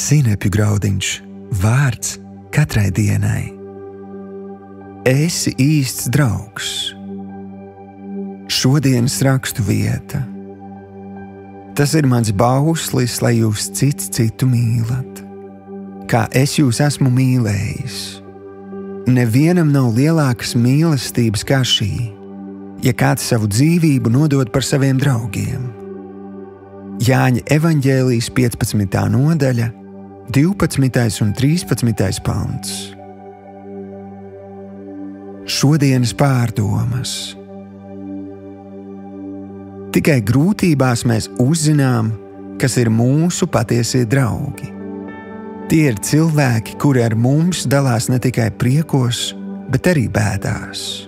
Sinepju graudiņš, vārds katrai dienai. Esi īsts draugs. Šodienas rakstu vieta. Tas ir mans bauslis, lai jūs cits citu mīlat, kā es jūs esmu mīlējis. Nevienam nav lielākas mīlestības kā šī, ja kāds savu dzīvību nodod par saviem draugiem. Jāņa evaņģēlijas 15. nodaļa, 12. un 13. pants. Šodienas pārdomas. Tikai grūtībās mēs uzzinām, kas ir mūsu patiesie draugi. Tie ir cilvēki, kuri ar mums dalās ne tikai priekos, bet arī bēdās.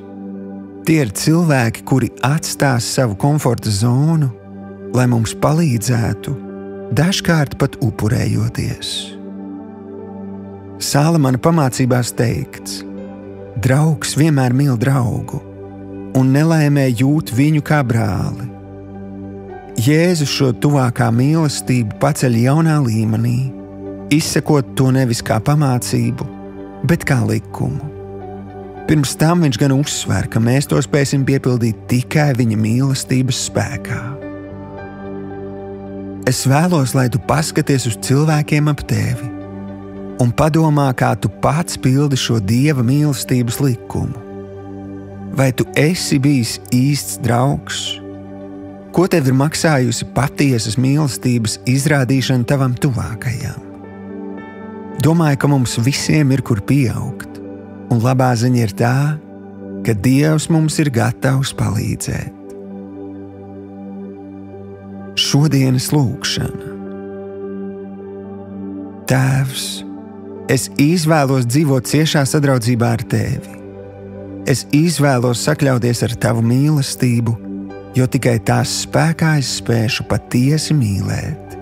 Tie ir cilvēki, kuri atstās savu komforta zonu, lai mums palīdzētu, dažkārt pat upurējoties. Salamana pamācībās teikts: draugs vienmēr mīl draugu un nelaimē jūt viņu kā brāli. Jēzus šo tuvākā mīlestību paceļ jaunā līmenī, izsakot to nevis kā pamācību, bet kā likumu. Pirms tam viņš gan uzsver, ka mēs to spēsim piepildīt tikai viņa mīlestības spēkā. Es vēlos, lai tu paskaties uz cilvēkiem ap tevi un padomā, kā tu pats pildi šo Dieva mīlestības likumu. Vai tu esi bijis īsts draugs? Ko tev ir maksājusi patiesas mīlestības izrādīšana tavam tuvākajam? Domāju, ka mums visiem ir kur pieaugt, un labā ziņa ir tā, ka Dievs mums ir gatavs palīdzēt. Šodienas lūgšana. Tēvs, es izvēlos dzīvot ciešā sadraudzībā ar Tevi. Es izvēlos sakļauties ar Tavu mīlestību, jo tikai tās spēkā es spēšu patiesi mīlēt.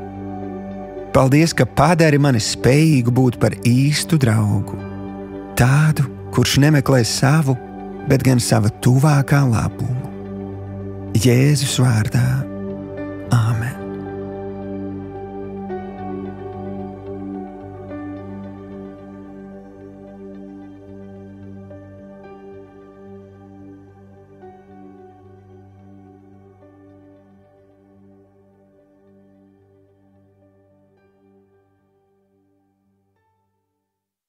Paldies, ka padari mani spējīgu būt par īstu draugu, tādu, kurš nemeklē savu, bet gan sava tuvākā labumu. Jēzus vārdā.